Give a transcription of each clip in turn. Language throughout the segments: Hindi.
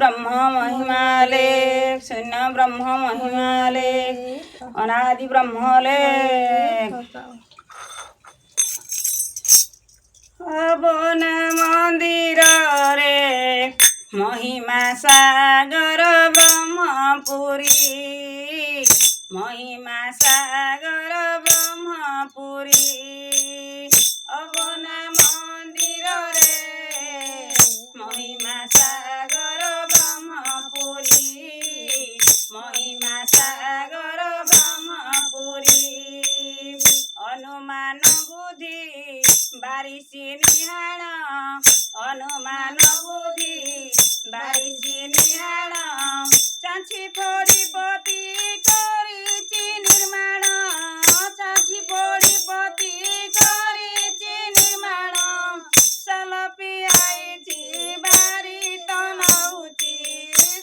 ब्रह्म महिमाले शून्य ब्रह्म महिमाले अनादि ब्रह्मले अबन मंदिर रे महिमा सागर ब्रह्मपुरी महिमा सागर ब्रह्मपुरी अबन मंदिर रे महिमा सागर ब्रह्मपुरी महिमा सागर ब्रह्मपुरी अनुमान बुद्धि बारिशी निहाळ अनुमान बुद्धि बारिशी निहाळ चाची पड़ी पति करिछि निर्माण चाची पड़ी पति करिछि निर्माण सलपि आइछि बारी तनहुति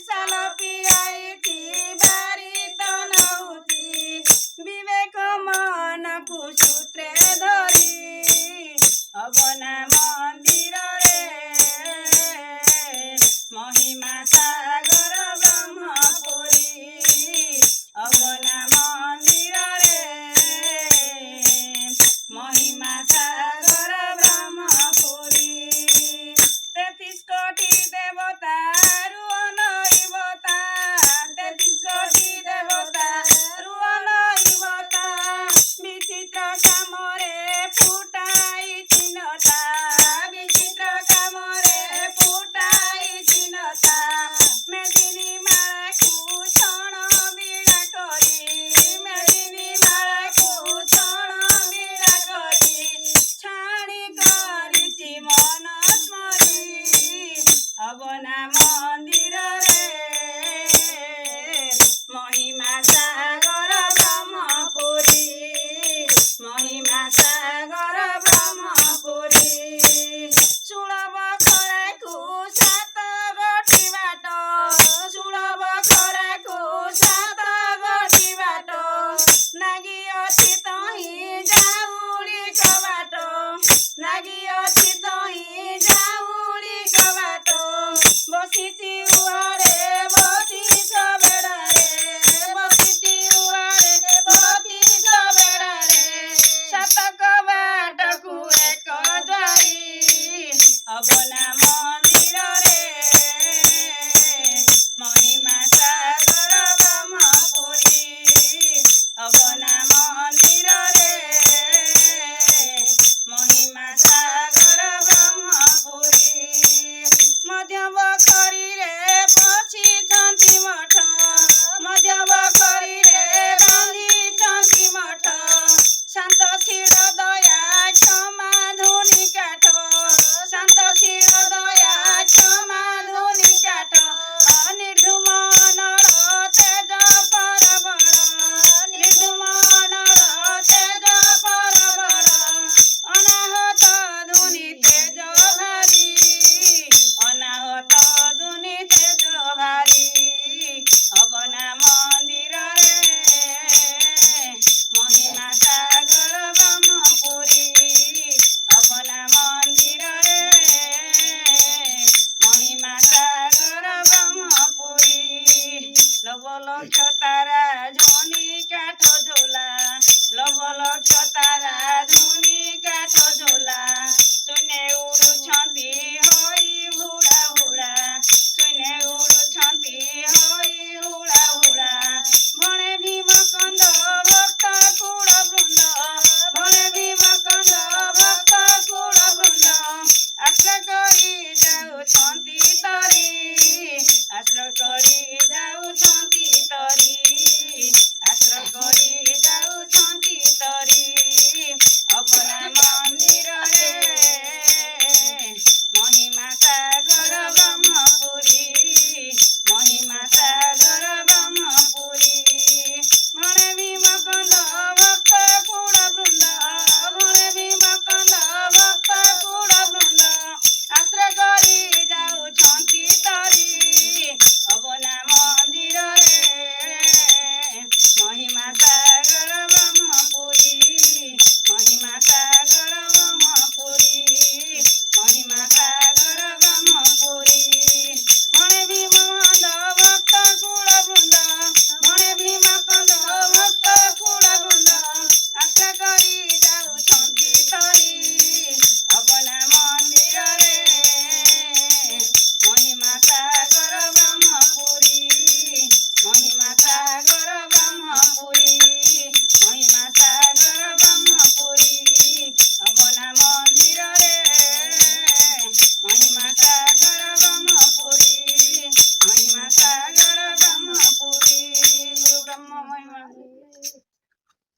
सलपि आइछि बारी तनहुति विवेक मन कुसूत्रे धरी अबना मंदिर रे महिमा सागर ब्रह्मपुरी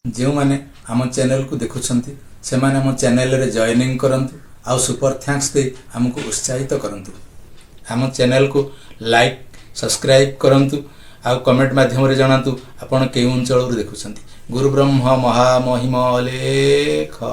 जो मैंने आम चैनल को देखुंट से आम चैनल रे जॉइनिंग करंतु आउ सुपर थैंक्स दे आमको उत्साहित करंतु आम चैनल को लाइक सब्सक्राइब करंतु आउ कमेंट माध्यम रे जणातु आपण केउ अंचल देखुंट गुरु ब्रह्म महामहिम लेख।